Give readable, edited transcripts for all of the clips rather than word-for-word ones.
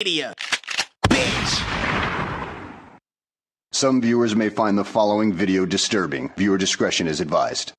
Media. Bitch. Some viewers may find the following video disturbing. Viewer discretion is advised.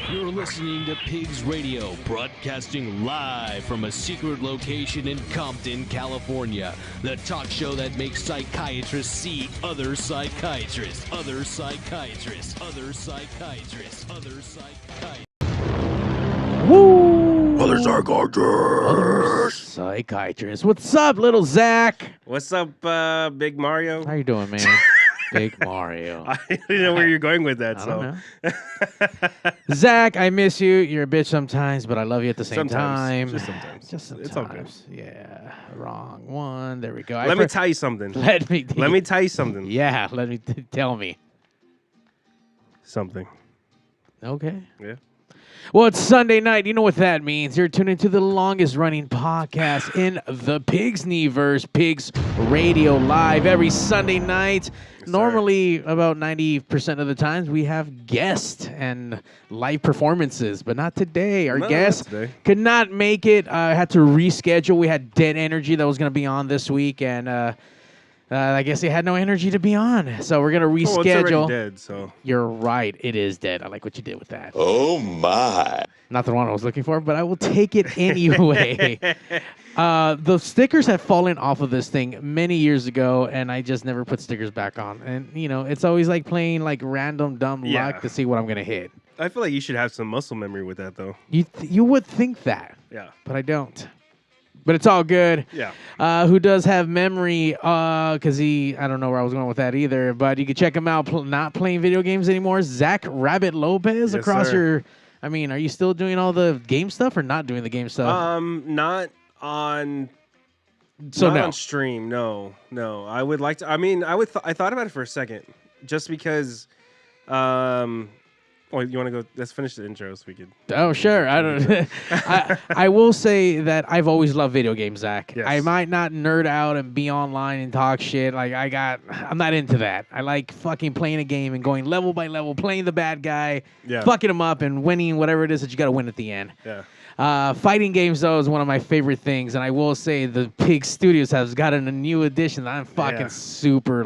You're listening to Pigs Radio, broadcasting live from a secret location in Compton, California. The talk show that makes psychiatrists see other psychiatrists, other psychiatrists, other psychiatrists, other psychiatrists. Woo! Other psychiatrist. What's up, little Zack? What's up, Big Mario? How you doing, man? Big Mario. I didn't know where you're going with that. I don't know. Zack, I miss you. You're a bitch sometimes, but I love you at the same time. Just sometimes. Just sometimes. It's all good. Yeah. Wrong one. There we go. Let me tell you something. Let me tell you something. Yeah. Let me tell me. Something. Okay. Yeah. Well, it's Sunday night. You know what that means. You're tuning into the longest-running podcast in the Pigsniverse, Pigs Radio Live, every Sunday night. Yes, normally, about 90% of the times, we have guests and live performances, but not today. Our guest could not make it. Had to reschedule. We had Dead Energy that was going to be on this week, and I guess he had no energy to be on, so we're going to reschedule. It's already dead, so. You're right. It is dead. I like what you did with that. Oh, my. Not the one I was looking for, but I will take it anyway. The stickers have fallen off of this thing many years ago, and I just never put stickers back on. And, you know, it's always like playing like random dumb luck to see what I'm going to hit. I feel like you should have some muscle memory with that, though. You would think that. Yeah. But I don't. But it's all good. Yeah. Who does have memory? Because I don't know where I was going with that either. But you can check him out. Not playing video games anymore. Zack Rabbit Lopez across your. I mean, are you still doing all the game stuff or not doing the game stuff? Not on. So not on stream. No. I would like to. I mean, I thought about it for a second, just because. Oh, you want to go? Let's finish the intro so we could. Oh, sure. I don't. I will say that I've always loved video games, Zack. Yes. I might not nerd out and be online and talk shit. Like I'm not into that. I like fucking playing a game and going level by level, playing the bad guy, fucking him up, and winning whatever it is that you got to win at the end. Yeah. Fighting games though is one of my favorite things, and I will say the Pig Studios has gotten a new edition that I'm fucking super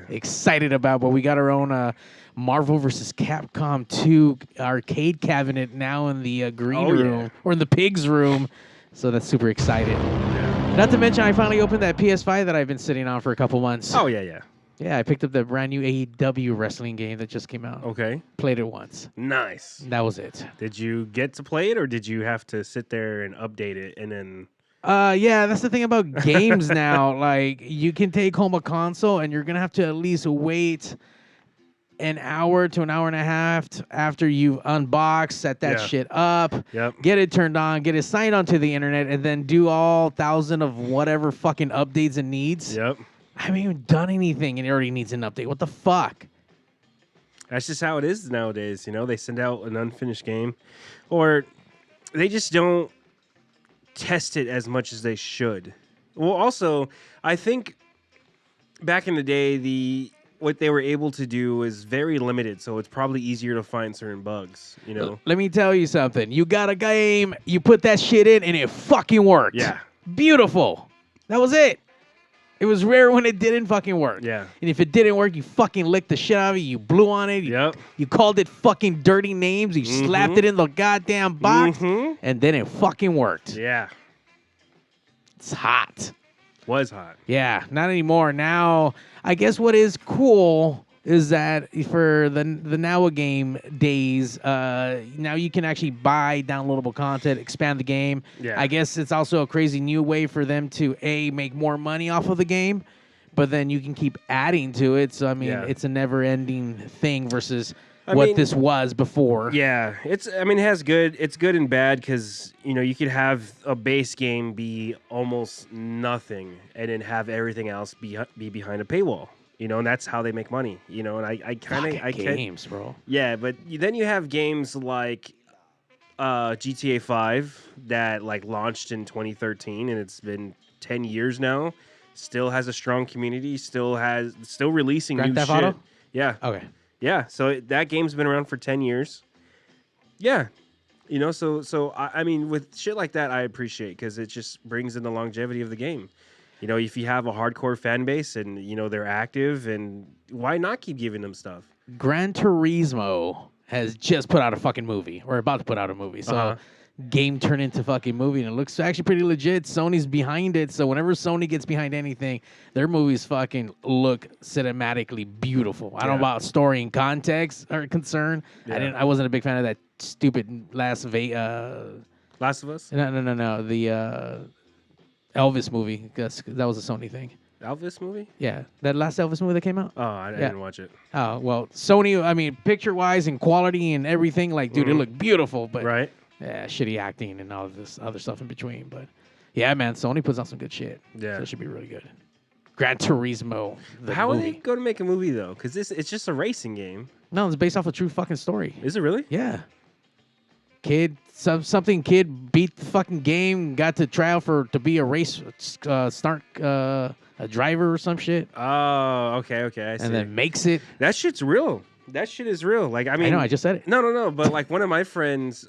excited about. But we got our own. Marvel vs. Capcom 2 arcade cabinet now in the green room, or in the Pigs room. So that's super excited. Yeah. Not to mention, I finally opened that PS5 that I've been sitting on for a couple months. Oh, yeah. Yeah, I picked up the brand new AEW wrestling game that just came out. Okay. Played it once. Nice. That was it. Did you get to play it, or did you have to sit there and update it and then... Yeah, that's the thing about games now. Like, you can take home a console, and you're going to have to at least wait an hour to an hour and a half after you unbox, set that shit up, get it turned on, get it signed onto the internet, and then do all 1,000 of whatever fucking updates it needs. Yep. I haven't even done anything, and it already needs an update. What the fuck? That's just how it is nowadays. You know, they send out an unfinished game, or they just don't test it as much as they should. Well, also, I think back in the day, what they were able to do is very limited, so it's probably easier to find certain bugs, you know? Let me tell you something. You got a game, you put that shit in, and it fucking worked. Yeah. Beautiful. That was it. It was rare when it didn't fucking work. Yeah. And if it didn't work, you fucking licked the shit out of it, you blew on it, you called it fucking dirty names, you slapped it in the goddamn box, and then it fucking worked. Yeah. It's hot. Was hot. Yeah, not anymore. Now, I guess what is cool is that for the Now Game days, now you can actually buy downloadable content, expand the game. Yeah. I guess it's also a crazy new way for them to, make more money off of the game, but then you can keep adding to it. So, I mean, it's a never-ending thing versus this was before. Yeah, it's good and bad because, you know, you could have a base game be almost nothing and then have everything else be behind a paywall, you know, and that's how they make money, you know, and I games, bro. Yeah, but then you have games like GTA 5 that like launched in 2013 and it's been 10 years now, still has a strong community, still releasing Grand new Theft shit. Auto? Yeah. Okay. Yeah, so that game's been around for 10 years. Yeah. You know, so I mean, with shit like that, I appreciate because it just brings in the longevity of the game. You know, if you have a hardcore fan base and, you know, they're active, and why not keep giving them stuff? Gran Turismo has just put out a fucking movie, or about to put out a movie. So game turned into fucking movie, and it looks actually pretty legit. Sony's behind it, so whenever Sony gets behind anything, their movies fucking look cinematically beautiful. I don't know about story and context are concerned. I wasn't a big fan of that stupid Las Vegas. Last of Us? No. The Elvis movie. That was a Sony thing. Elvis movie? Yeah, that last Elvis movie that came out. Oh, I didn't watch it. Oh well, Sony. I mean, picture-wise and quality and everything, like, dude, it looked beautiful. But Right. yeah, shitty acting and all this other stuff in between. But yeah, man, Sony puts out some good shit. Yeah. So it should be really good. Gran Turismo. How movie. are they going to make a movie though? Because it's just a racing game. No, it's based off a true fucking story. Is it really? Yeah. Kid beat the fucking game, got to trial to be a race a driver or some shit, Oh, okay, I see. and then makes it. That shit's real. That shit is real. Like, I mean, I know, I just said it. No, but like one of my friends,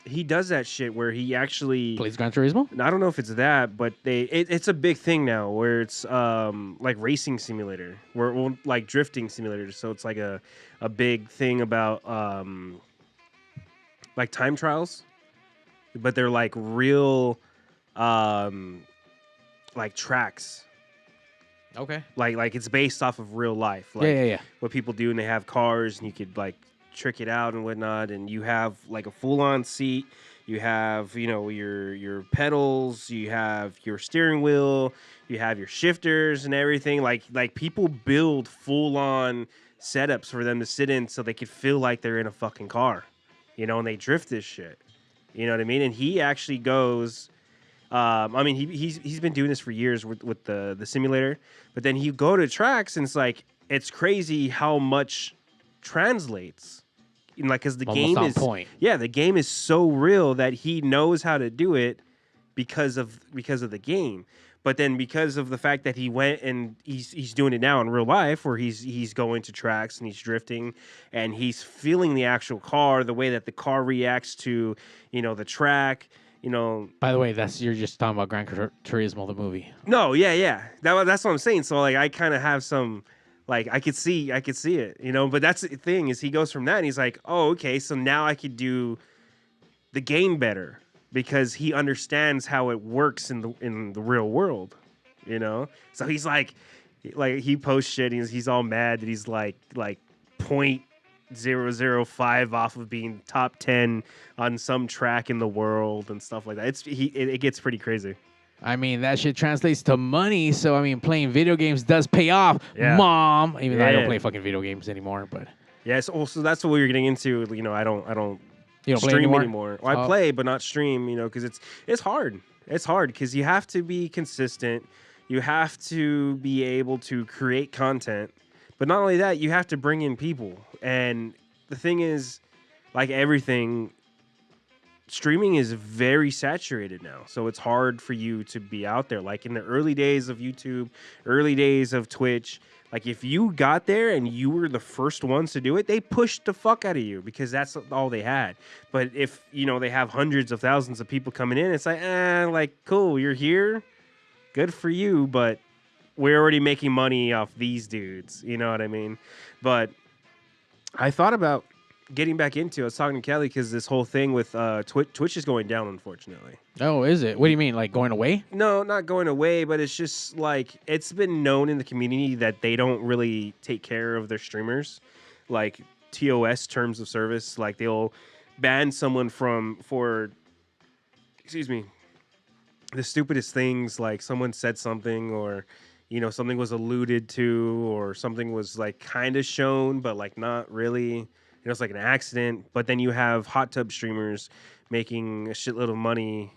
he does that shit where he actually Plays Gran Turismo. I don't know if it's that, but it's a big thing now where it's like racing simulator, well, like drifting simulator. So it's like a big thing about like time trials, but they're like real like tracks. Okay. Like it's based off of real life. Like Yeah. what people do, and they have cars, and you could like trick it out and whatnot, and you have like a full-on seat. You have, your pedals, you have your steering wheel, you have your shifters and everything. Like people build full-on setups for them to sit in so they could feel like they're in a fucking car, and they drift this shit. You know what I mean? And he actually goes. I mean, he's been doing this for years with the simulator, but then he go to tracks and it's crazy how much translates. Because the game is point. Yeah, the game is so real that he knows how to do it because of the game. But then because of the fact that he went and he's doing it now in real life, where he's going to tracks and he's drifting and he's feeling the actual car, the way that the car reacts to the track. By the way, you're just talking about Gran Turismo, the movie. No, yeah. That's what I'm saying. So I kind of have some. Like, I could see it, But that's the thing is he goes from that and he's like, oh, okay, so now I could do the game better because he understands how it works in the real world, So he's like he posts shit. And he's all mad that he's like 0.005 off of being top 10 on some track in the world and stuff like that. It gets pretty crazy. I mean, that shit translates to money. So, I mean, playing video games does pay off, Mom. Even though I don't play fucking video games anymore, but yeah. So that's what we were getting into. I don't you don't stream play anymore. Well, I play, but not stream. Because it's hard. It's hard because you have to be consistent. You have to be able to create content, but not only that, you have to bring in people. And the thing is, like everything. Streaming is very saturated now, so it's hard for you to be out there. Like in the early days of YouTube, early days of Twitch, like if you got there and you were the first ones to do it, they pushed the fuck out of you because that's all they had. But if, they have hundreds of thousands of people coming in, it's like, cool, you're here, good for you, but we're already making money off these dudes, you know what I mean? But I thought about getting back into. I was talking to Kelly because this whole thing with Twitch is going down, unfortunately. Oh, is it? What do you mean, like going away? No, not going away, but it's just like it's been known in the community that they don't really take care of their streamers, like TOS, terms of service. Like they'll ban someone for the stupidest things, like someone said something or something was alluded to or something was like kind of shown but like not really. It's like an accident, but then you have hot tub streamers making a shitload of money,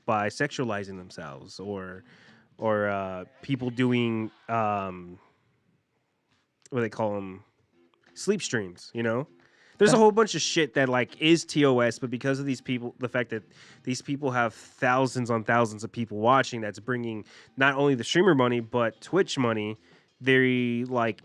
by sexualizing themselves or people doing what do they call them, sleep streams. There's a whole bunch of shit that like is TOS, but because of these people, the fact that these people have thousands on thousands of people watching, that's bringing not only the streamer money but Twitch money. They like,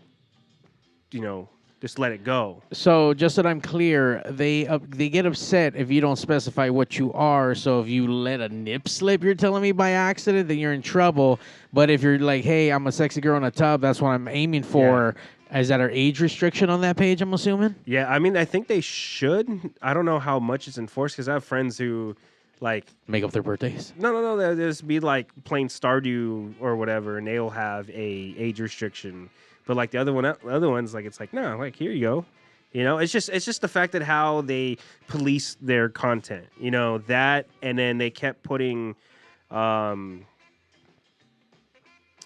just let it go. So just so that I'm clear, they get upset if you don't specify what you are. So if you let a nip slip, you're telling me by accident, then you're in trouble. But if you're like, hey, I'm a sexy girl in a tub, that's what I'm aiming for. Yeah. Is that our age restriction on that page, I'm assuming? Yeah, I mean, I think they should. I don't know how much it's enforced because I have friends who like make up their birthdays. No. They'll just be like playing Stardew or whatever, and they'll have a age restriction. But like the other ones, like it's like no, like here you go, You know, it's just the fact that how they police their content. You know that, and then they kept putting,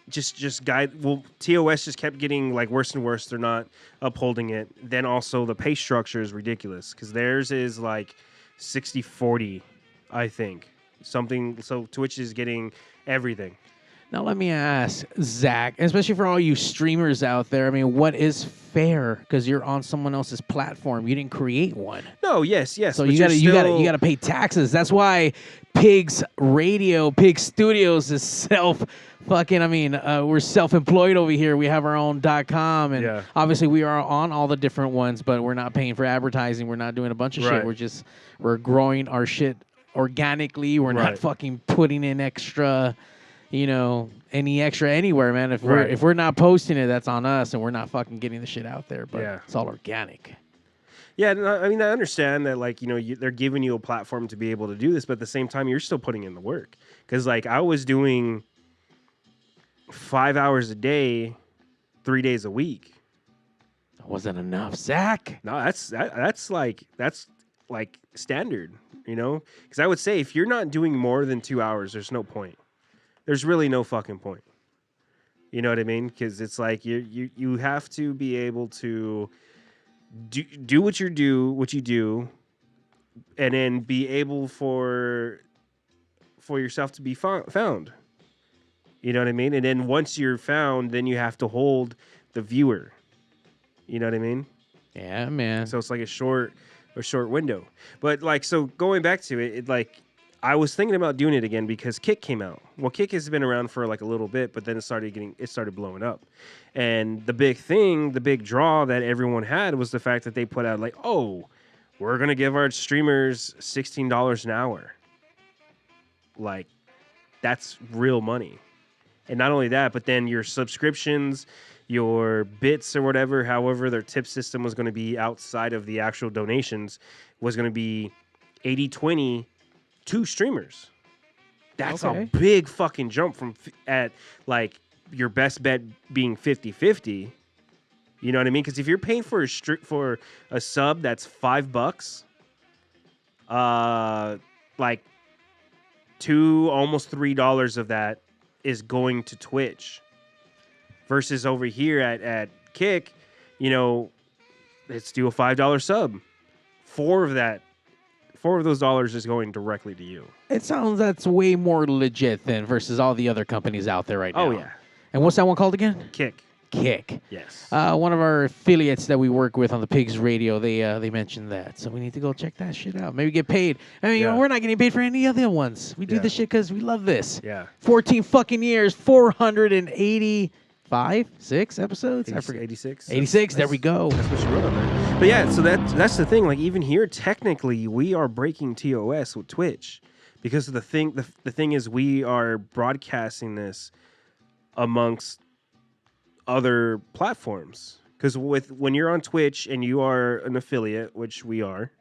just guide. Well, TOS just kept getting like worse and worse. They're not upholding it. Then also the pay structure is ridiculous because theirs is like 60-40, I think something. So Twitch is getting everything. Now, let me ask, Zach, especially for all you streamers out there, I mean, what is fair? Because you're on someone else's platform. You didn't create one. No, yes. So you gotta pay taxes. That's why Pigs Studios is we're self-employed over here. We have our own .com, and obviously we are on all the different ones, but we're not paying for advertising. We're not doing a bunch of shit. We're growing our shit organically. We're not fucking putting in extra. Any extra anywhere, man. If we're not posting it, that's on us, and we're not fucking getting the shit out there. But it's all organic. Yeah, I mean, I understand that, like, they're giving you a platform to be able to do this, but at the same time, you're still putting in the work. Because, like, I was doing 5 hours a day, 3 days a week. That wasn't enough, Zach. No, that's like standard, Because I would say if you're not doing more than 2 hours, there's no point. There's really no fucking point. You know what I mean? Because it's like you have to be able to do what you do, and then be able for yourself to be found. You know what I mean? And then once you're found, then you have to hold the viewer. You know what I mean? Yeah, man. So it's like a short window. But like, so going back to it like. I was thinking about doing it again because Kick came out. Well, Kick has been around for like a little bit, but then it started blowing up. And the big draw that everyone had was the fact that they put out like, oh, we're going to give our streamers $16 an hour. Like, that's real money. And not only that, but then your subscriptions, your bits or whatever, however their tip system was going to be outside of the actual donations, was going to be 80-20 2 streamers. That's a big fucking jump from at like your best bet being 50-50. You know what I mean? Because if you're paying for a sub that's $5, like almost $3 of that is going to Twitch. Versus over here at Kick, let's do a $5 sub. 4 of those dollars is going directly to you. It sounds that's way more legit than versus all the other companies out there right now. Oh, yeah. And what's that one called again? Kick. Yes. One of our affiliates that we work with on the Pigs Radio, they mentioned that. So we need to go check that shit out. Maybe get paid. I mean, we're not getting paid for any other ones. We do this shit because we love this. Yeah. 14 fucking years, 486 episodes? I forget. 86. 86, there we go. That's what you wrote on there. But yeah, so that's the thing. Like even here, technically, we are breaking TOS with Twitch because of the thing is we are broadcasting this amongst other platforms. Because when you're on Twitch and you are an affiliate, which we are,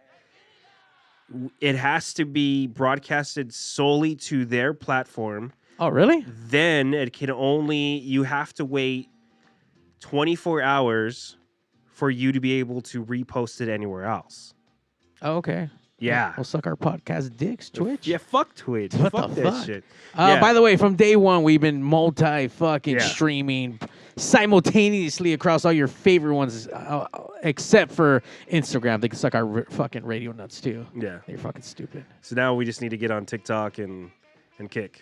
it has to be broadcasted solely to their platform. Oh, really? Then you have to wait 24 hours for you to be able to repost it anywhere else. Oh, okay. Yeah. We'll suck our podcast dicks, Twitch. Yeah, fuck Twitch. What fuck the that fuck? shit. By the way, from day one, we've been streaming simultaneously across all your favorite ones, except for Instagram. They can suck our fucking radio nuts, too. Yeah. They're fucking stupid. So now we just need to get on TikTok and Kick.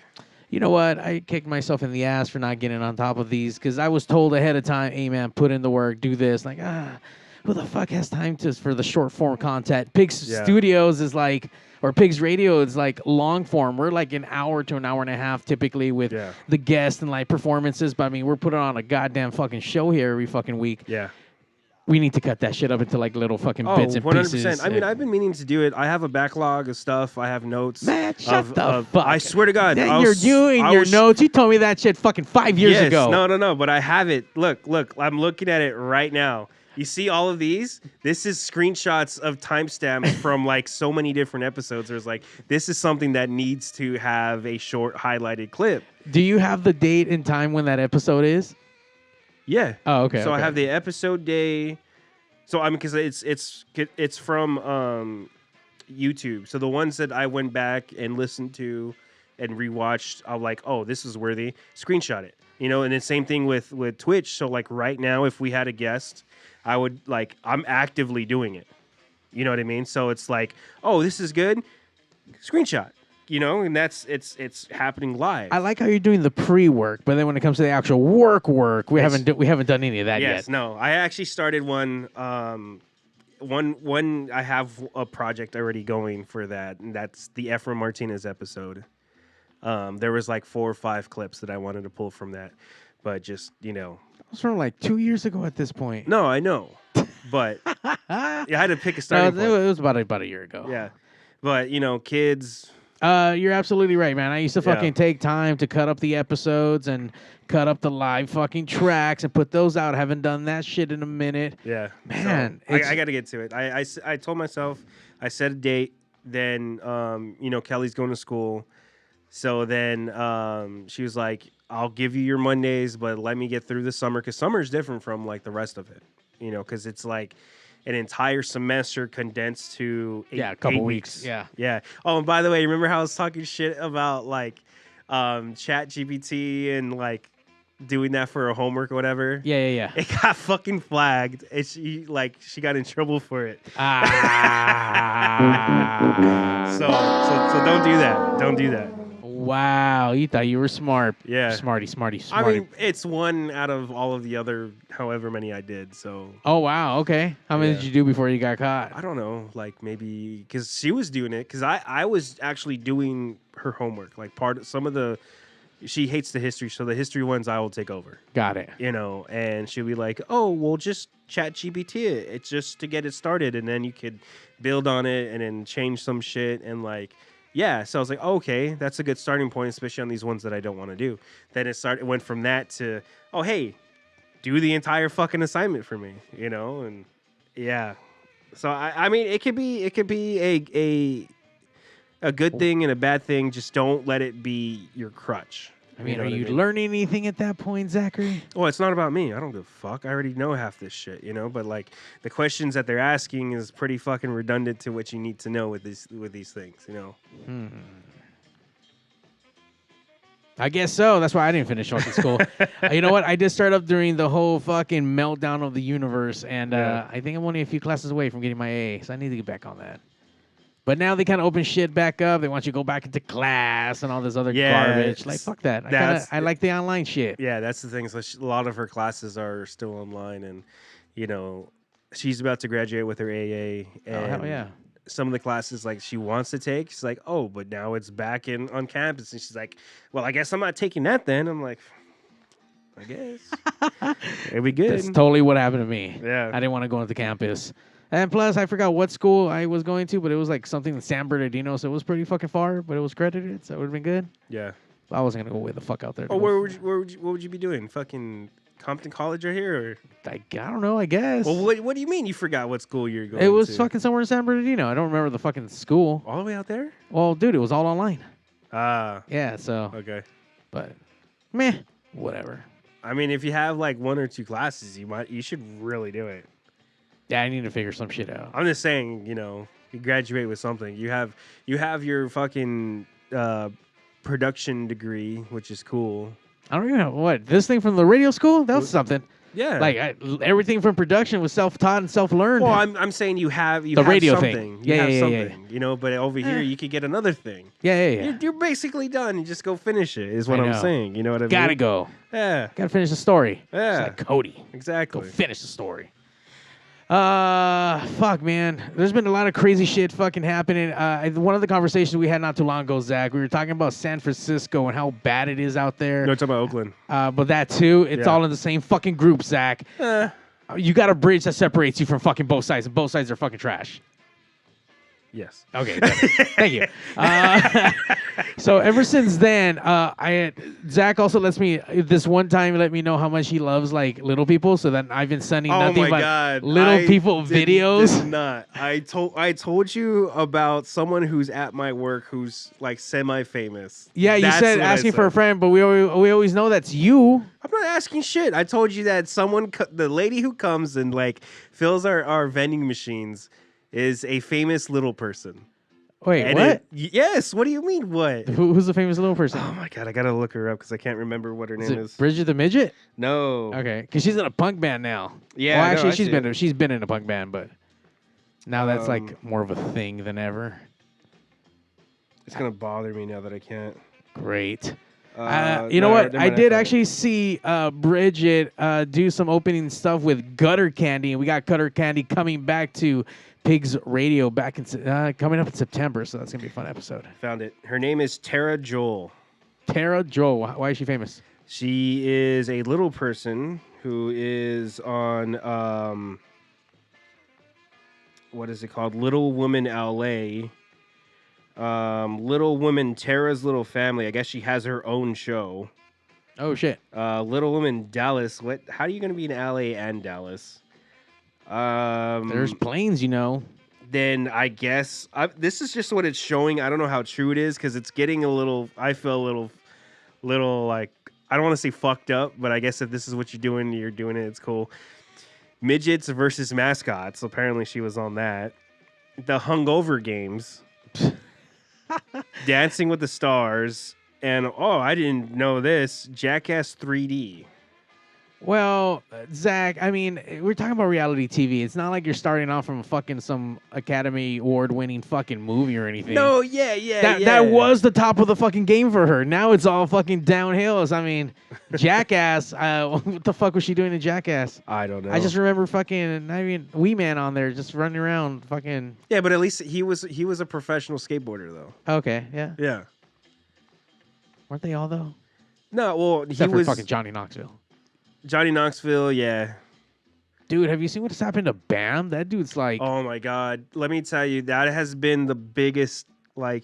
You know what? I kicked myself in the ass for not getting on top of these because I was told ahead of time, hey, man, put in the work, do this. Like, who the fuck has time for the short form content? Pigs Studios is like, or Pigs Radio is like long form. We're like an hour to an hour and a half typically with the guests and like performances. But I mean, we're putting on a goddamn fucking show here every fucking week. Yeah. We need to cut that shit up into like little fucking bits and 100%. pieces. I mean, I've been meaning to do it. I have a backlog of stuff. I have notes. Man, shut the fuck. I swear to God. You're doing your notes. You told me that shit fucking 5 years ago. No. But I have it. Look. I'm looking at it right now. You see all of these? This is screenshots of timestamps from like so many different episodes. There's like, this is something that needs to have a short highlighted clip. Do you have the date and time when that episode is? Yeah. Oh, okay. So I have the episode day, So I mean, because it's from YouTube. So the ones that I went back and listened to and rewatched, I'm like, oh, this is worthy. Screenshot it, And the same thing with Twitch. So like right now, if we had a guest, I would I'm actively doing it. You know what I mean? So it's like, oh, this is good. Screenshot. And it's happening live. I like how you're doing the pre-work, but then when it comes to the actual work, we haven't done any of that yet. Yes, no. I actually started one. One I have a project already going for that, and that's the Efra Martinez episode. There was like 4 or 5 clips that I wanted to pull from that, but just It was from like 2 years ago at this point. No, I know, but I had to pick a starting point. It was about a year ago. Yeah, but kids. You're absolutely right, man. I used to fucking take time to cut up the episodes and cut up the live fucking tracks and put those out. I haven't done that shit in a minute. Yeah. Man. So I got to get to it. I told myself, I set a date, then, Kelly's going to school. So then she was like, I'll give you your Mondays, but let me get through the summer, because summer is different from like the rest of it, because it's like an entire semester condensed to a couple weeks. Yeah. Oh, and by the way, remember how I was talking shit about like Chat GPT and like doing that for her homework or whatever? Yeah. It got fucking flagged, and she got in trouble for it. So don't do that. Don't do that. Wow, you thought you were smart. Yeah. Smarty. I mean, it's one out of all of the other however many I did, so. Oh, wow, okay. How many did you do before you got caught? I don't know, like maybe, because she was doing it, because I was actually doing her homework, like she hates the history, so the history ones I will take over. Got it. And she'll be like, oh, well, just Chat GPT it. It's just to get it started, and then you could build on it and then change some shit, and like, yeah, so I was like, oh, okay, that's a good starting point, especially on these ones that I don't want to do. Then it went from that to, oh, hey, do the entire fucking assignment for me, and yeah. So I mean, it could be a good thing and a bad thing. Just don't let it be your crutch. I mean, are you learning anything at that point, Zachary? Well, it's not about me. I don't give a fuck. I already know half this shit, But like the questions that they're asking is pretty fucking redundant to what you need to know with these things, I guess so. That's why I didn't finish fucking school. You know what? I did start up during the whole fucking meltdown of the universe, and I think I'm only a few classes away from getting my A, so I need to get back on that. But now they kind of open shit back up. They want you to go back into class and all this other garbage. Like, fuck that. I like the online shit. Yeah, that's the thing. So a lot of her classes are still online, and, she's about to graduate with her AA. And hell yeah. Some of the classes, like, she wants to take, she's like, oh, but now it's back on campus. And she's like, well, I guess I'm not taking that then. I'm like, I guess. It'd be good. That's totally what happened to me. Yeah. I didn't want to go into campus. And plus, I forgot what school I was going to, but it was like something in San Bernardino, so it was pretty fucking far, but it was credited, so it would have been good. Yeah. I wasn't going to go way the fuck out there. Oh, what would you be doing? Fucking Compton College right here? Or? I don't know, I guess. Well, what do you mean you forgot what school you're going to? It was fucking somewhere in San Bernardino. I don't remember the fucking school. All the way out there? Well, dude, it was all online. Ah. Yeah, so. Okay. But, meh, whatever. I mean, if you have like 1 or 2 classes, you should really do it. Yeah, I need to figure some shit out. I'm just saying, you graduate with something. You have your fucking production degree, which is cool. I don't even know what this thing from the radio school. That was something. Yeah, like everything from production was self-taught and self-learned. Well, I'm saying you have the radio something. thing. Yeah, something. But over here you could get another thing. Yeah. You're basically done. You just go finish it. Is what I'm saying. You know what I mean? Gotta go. Yeah. Gotta finish the story. Yeah. It's like Cody. Exactly. Go finish the story. Fuck, man. There's been a lot of crazy shit fucking happening. One of the conversations we had not too long ago, Zach, we were talking about San Francisco and how bad it is out there. No, talking about Oakland. But that too, it's all in the same fucking group, Zach. You got a bridge that separates you from fucking both sides, and both sides are fucking trash. Yes. Okay. Thank you. So ever since then, Zach also lets me this one time let me know how much he loves like little people. So then I've been sending Oh nothing my but God. little I people videos. Did not. I told you about someone who's at my work who's like semi-famous. Yeah, you That's said what I asking for a said. friend, but we always know that's you. I'm not asking shit. I told you that the lady who comes and like fills our vending machines is a famous little person. Wait, And what? Yes. What do you mean? What? Who's the famous little person? Oh my God, I gotta look her up because I can't remember what her Is name it is. Bridget the Midget? No. Okay, because she's in a punk band now. Yeah, Well, no, actually, I see it. she's been in a punk band, but now that's like Um, more of a thing than ever. It's gonna bother me now that I can't. Great. You know what? I did actually see Bridget do some opening stuff with Gutter Candy, and we got Gutter Candy coming back to Pigs Radio back in coming up in September, so that's gonna be a fun episode. Found it. Her name is Tara Joel. Tara Joel. Why is she famous? She is a little person who is on what is it called? Little Woman LA. Little Woman Tara's Little Family. I guess she has her own show. Oh shit. Little Woman Dallas. What? How are you gonna be in LA and Dallas? There's planes, you know. Then I guess this is just what it's showing. I don't know how true it is because it's getting a little. I feel a little like I don't want to say fucked up, but I guess if this is what you're doing it. It's cool. Midgets versus mascots. Apparently, she was on that. The Hungover Games. Dancing with the Stars. And, I didn't know this. Jackass 3D. Well, Zach, I mean, we're talking about reality TV. It's not like you're starting off from fucking some Academy Award-winning fucking movie or anything. No, yeah. That was the top of the fucking game for her. Now it's all fucking downhills. I mean, Jackass. What the fuck was she doing in Jackass? I don't know. I just remember fucking, Wee Man on there just running around fucking. Yeah, but at least he was a professional skateboarder, though. Okay, yeah. Yeah. Weren't they all, though? No, well, Except he was... for fucking Johnny Knoxville. Johnny Knoxville, yeah. Dude, have you seen what's happened to Bam? That dude's like... Oh, my God. Let me tell you, that has been the biggest, like...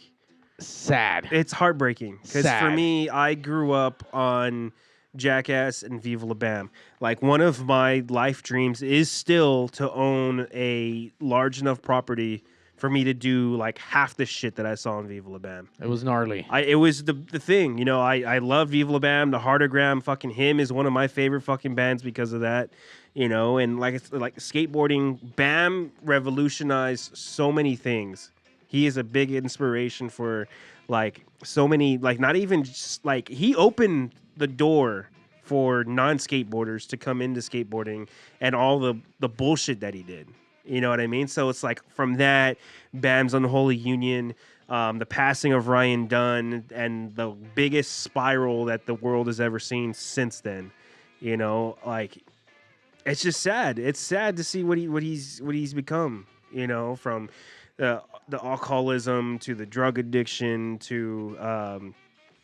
sad. It's heartbreaking. Because for Sad. me, I grew up on Jackass and Viva La Bam. Like, one of my life dreams is still to own a large enough property for me to do, like, half the shit that I saw in Viva La Bam. It was gnarly. It was the thing, you know. I love Viva La Bam. The Heartogram, fucking him is one of my favorite fucking bands because of that, you know. And like skateboarding, Bam revolutionized so many things. He is a big inspiration for like so many, like not even just like he opened the door for non-skateboarders to come into skateboarding and all the bullshit that he did. You know what I mean? So it's like from that, Bam's Unholy Union, the passing of Ryan Dunn, and the biggest spiral that the world has ever seen since then. You know, like it's just sad. It's sad to see what he's become. You know, from the alcoholism to the drug addiction to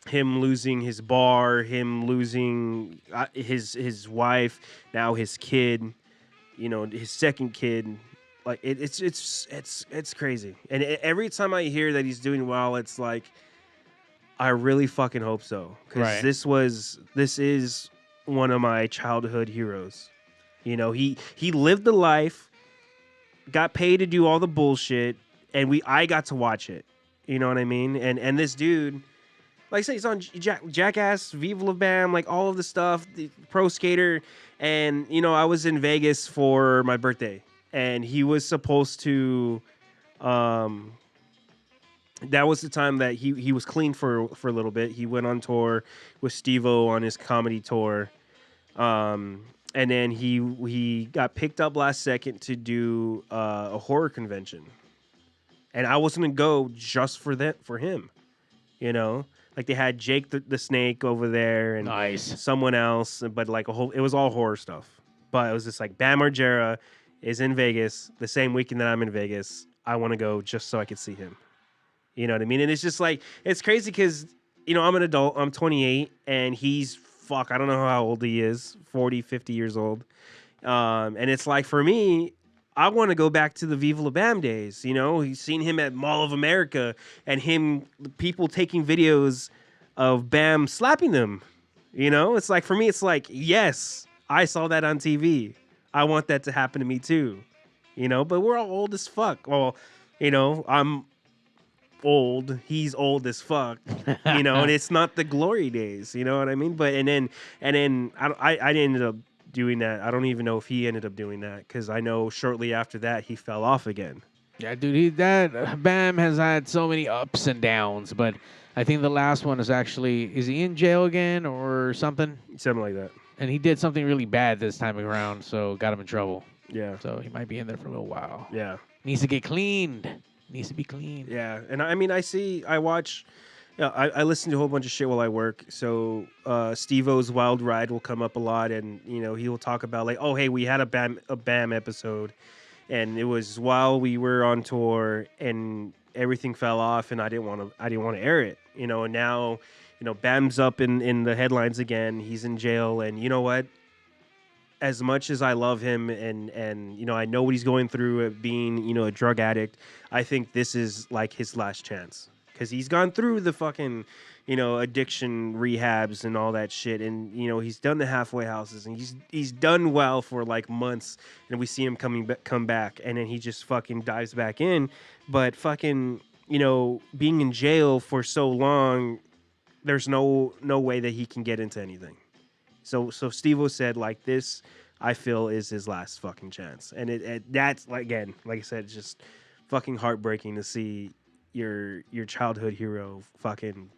him losing his bar, him losing his wife, now his kid. You know, his second kid. Like it's crazy, and every time I hear that he's doing well, it's like I really fucking hope so, because this is one of my childhood heroes. You know, he lived the life, got paid to do all the bullshit, and I got to watch it. You know what I mean? And this dude, like I say, he's on Jackass, Viva La Bam, like all of the stuff, the pro skater, and you know, I was in Vegas for my birthday. And he was supposed to, that was the time that he was clean for a little bit. He went on tour with Steve-O on his comedy tour. And then he got picked up last second to do a horror convention. And I was going to go just for him, you know? Like they had Jake the Snake over there and Nice. someone else, but like it was all horror stuff. But it was just like Bam Margera is in Vegas the same weekend that I'm in Vegas. I want to go just so I could see him. You know what I mean? And it's just like, it's crazy because, you know, I'm an adult. I'm 28 and he's, I don't know how old he is, 40, 50 years old. And it's like, for me, I want to go back to the Viva La Bam days. You know, he's seen him at Mall of America and people taking videos of Bam slapping them. You know, it's like, for me, it's like, yes, I saw that on TV. I want that to happen to me too. You know, but we're all old as fuck. Well, you know, I'm old. He's old as fuck. You know, and it's not the glory days. You know what I mean? But and then I ended up doing that. I don't even know if he ended up doing that because I know shortly after that he fell off again. Yeah, dude, Bam has had so many ups and downs, but I think the last one is he in jail again or something? Something like that. And he did something really bad this time around, so got him in trouble. Yeah. So he might be in there for a little while. Yeah. Needs to get cleaned. Needs to be cleaned. Yeah. And I mean, I watch, I listen to a whole bunch of shit while I work. So Steve-O's Wild Ride will come up a lot, and, you know, he will talk about like, oh, hey, we had a Bam episode, and it was while we were on tour, and everything fell off, and I didn't want to air it, you know, and now, you know, Bam's up in the headlines again. He's in jail, and you know what? As much as I love him and you know, I know what he's going through being, you know, a drug addict, I think this is like his last chance because he's gone through the fucking, you know, addiction rehabs and all that shit, and you know, he's done the halfway houses, and he's done well for like months, and we see him come back, and then he just fucking dives back in, but fucking, you know, being in jail for so long, there's no way that he can get into anything. So Steve-O said, like, this, I feel, is his last fucking chance. And that's, like, again, like I said, it's just fucking heartbreaking to see your childhood hero fucking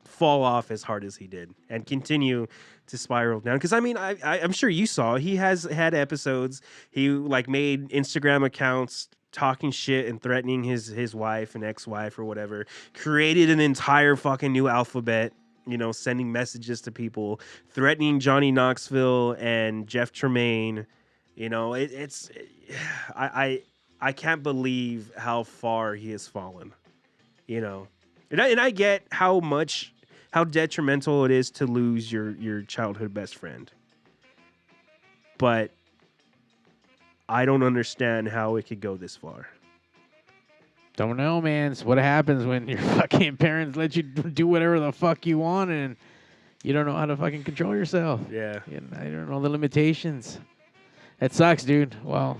fall off as hard as he did and continue to spiral down. Because, I mean, I'm sure you saw, he has had episodes. He, like, made Instagram accounts talking shit and threatening his wife and ex-wife or whatever. Created an entire fucking new alphabet. You know, sending messages to people, threatening Johnny Knoxville and Jeff Tremaine. You know, I can't believe how far he has fallen. You know, and I get how detrimental it is to lose your childhood best friend. But I don't understand how it could go this far. Don't know, man. It's what happens when your fucking parents let you do whatever the fuck you want and you don't know how to fucking control yourself. Yeah. You don't know the limitations. That sucks, dude. Well,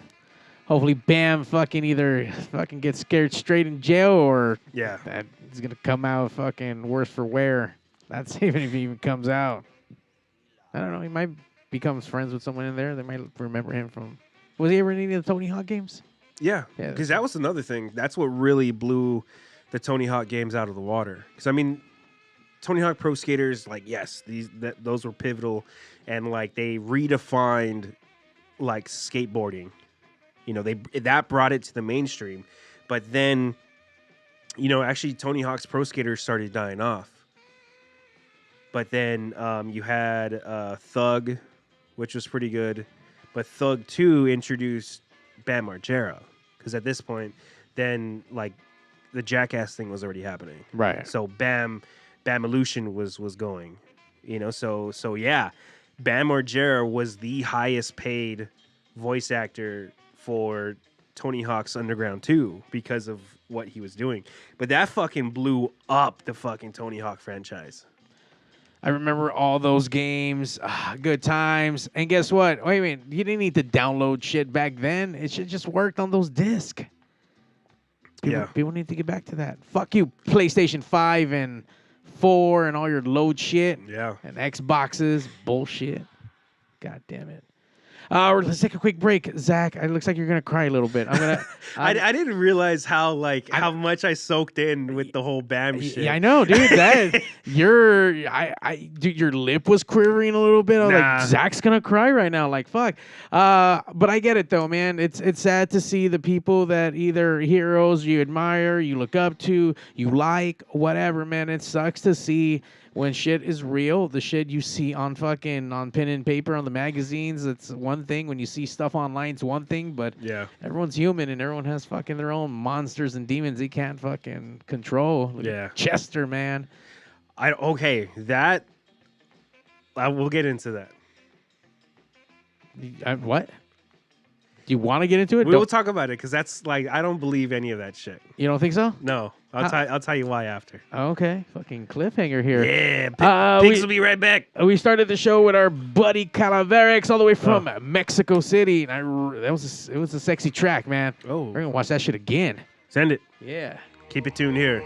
hopefully Bam fucking either fucking gets scared straight in jail or that he's going to come out fucking worse for wear. That's even if he even comes out. I don't know. He might become friends with someone in there. They might remember him from... Was he ever in any of the Tony Hawk games? Yeah, because that was another thing. That's what really blew the Tony Hawk games out of the water. Because, I mean, Tony Hawk Pro Skaters, like, yes, those were pivotal. And, like, they redefined, like, skateboarding. You know, that brought it to the mainstream. But then, you know, actually Tony Hawk's Pro Skaters started dying off. But then you had Thug, which was pretty good. But Thug 2 introduced Bam Margera, because at this point, then like the Jackass thing was already happening, right? So Bam-Elution was going, you know. So yeah, Bam Margera was the highest paid voice actor for Tony Hawk's Underground 2 because of what he was doing. But that fucking blew up the fucking Tony Hawk franchise. I remember all those games, good times. And guess what? Wait a minute. You didn't need to download shit back then. It should just worked on those discs. People need to get back to that. Fuck you, PlayStation 5 and 4 and all your load shit. Yeah. And Xboxes. Bullshit. God damn it. Let's take a quick break. Zach, it looks like you're going to cry a little bit. I didn't realize how much I soaked in with the whole Bam shit. Yeah, I know, dude. Dude, your lip was quivering a little bit. I was like, Zach's going to cry right now. Like, fuck. But I get it, though, man. It's sad to see the people that either heroes you admire, you look up to, you like, whatever, man. It sucks to see when shit is real, the shit you see on pen and paper on the magazines, it's one thing. When you see stuff online, it's one thing. But everyone's human and everyone has fucking their own monsters and demons they can't fucking control. Look at Chester, man. We'll get into that. What? Do you want to get into it? We will talk about it because that's like I don't believe any of that shit. You don't think so? No, I'll tell you why after. Okay, fucking cliffhanger here. Yeah, Pigs will be right back. We started the show with our buddy Calaverex all the way from Mexico City, and it was a sexy track, man. Oh, We're gonna watch that shit again. Send it. Yeah. Keep it tuned here.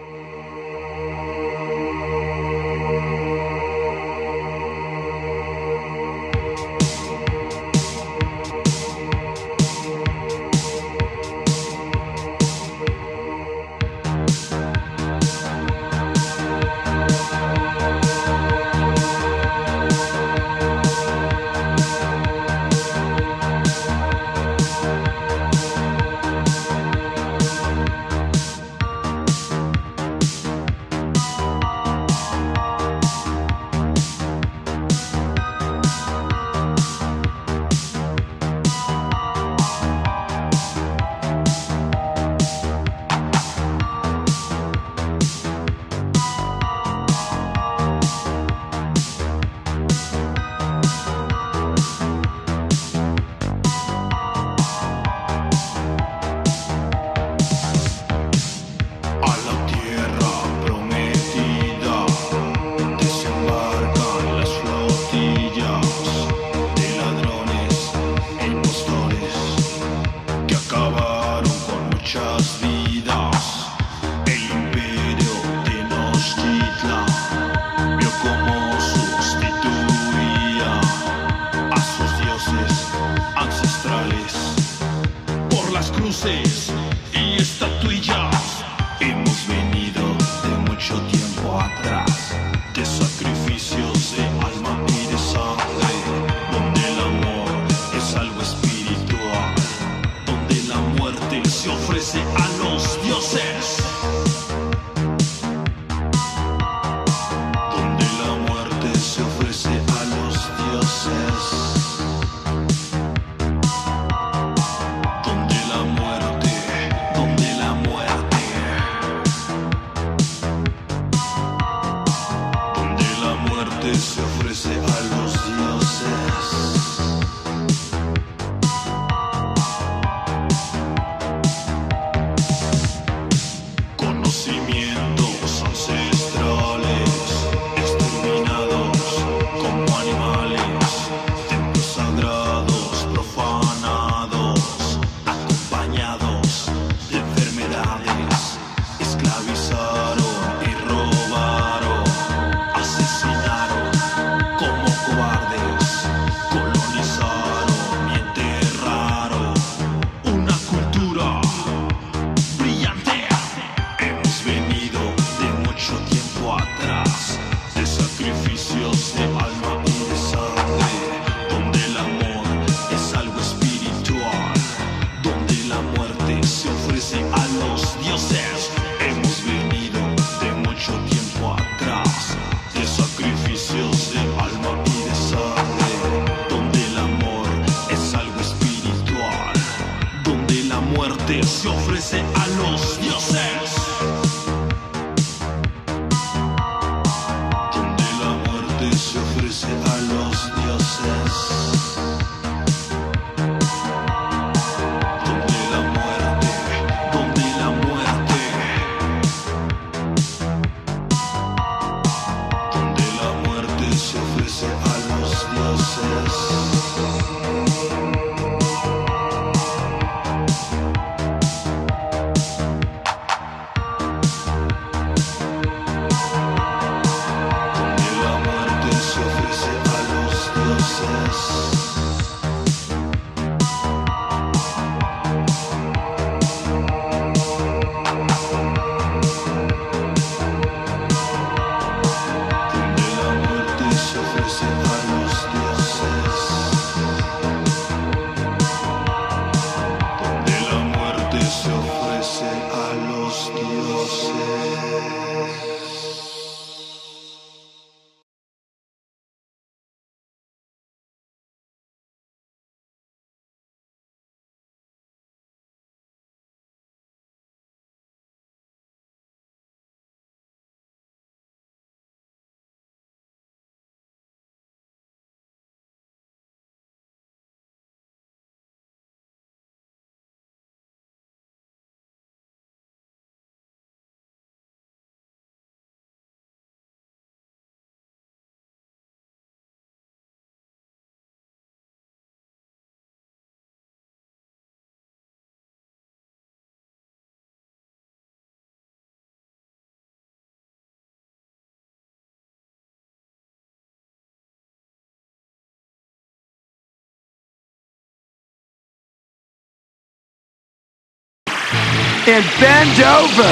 and bend over.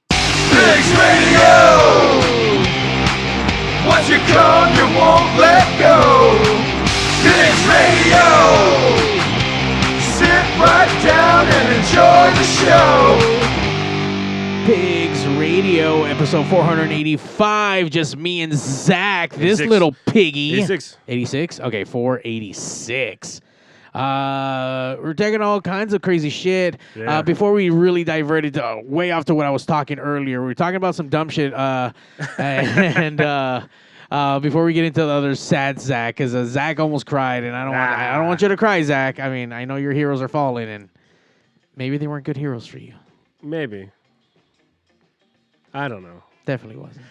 Pigs Radio! Once you come, you won't let go. Pigs Radio! Sit right down and enjoy the show. Pigs Radio, episode 485. Just me and Zack. This little piggy. 86. 86? Okay, 486. We're taking all kinds of crazy shit. Yeah. Before we really diverted way off to what I was talking earlier, we were talking about some dumb shit. And before we get into the other sad Zack, because Zack almost cried, and I don't want you to cry, Zack. I mean, I know your heroes are falling, and maybe they weren't good heroes for you. Maybe. I don't know. Definitely wasn't.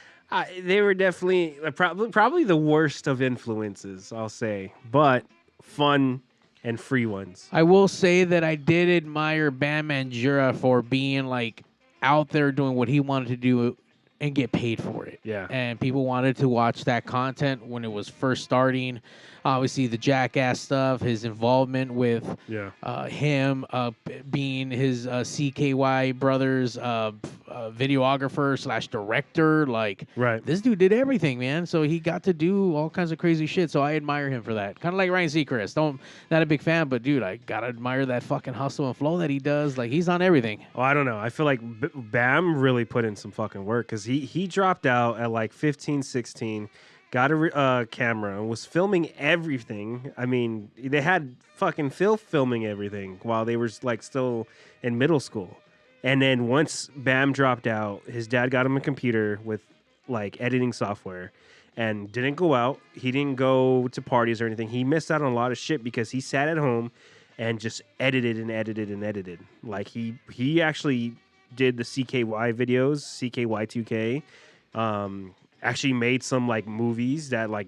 They were definitely probably the worst of influences, I'll say, but fun and free ones. I will say that I did admire Bam Margera for being like out there doing what he wanted to do and get paid for it. Yeah. And people wanted to watch that content when it was first starting. Obviously, the Jackass stuff, his involvement with him being his CKY brothers videographer / director. Like, right. This dude did everything, man. So he got to do all kinds of crazy shit. So I admire him for that. Kind of like Ryan Seacrest. Not a big fan, but dude, I gotta admire that fucking hustle and flow that he does. Like, he's on everything. Oh, I don't know. I feel like Bam really put in some fucking work because he dropped out at like 15, 16. Got a camera and was filming everything. I mean, they had fucking Phil filming everything while they were like still in middle school. And then once Bam dropped out, his dad got him a computer with like editing software and didn't go out. He didn't go to parties or anything. He missed out on a lot of shit because he sat at home and just edited and edited and edited. Like he actually did the CKY videos, CKY2K. Actually made some like movies that like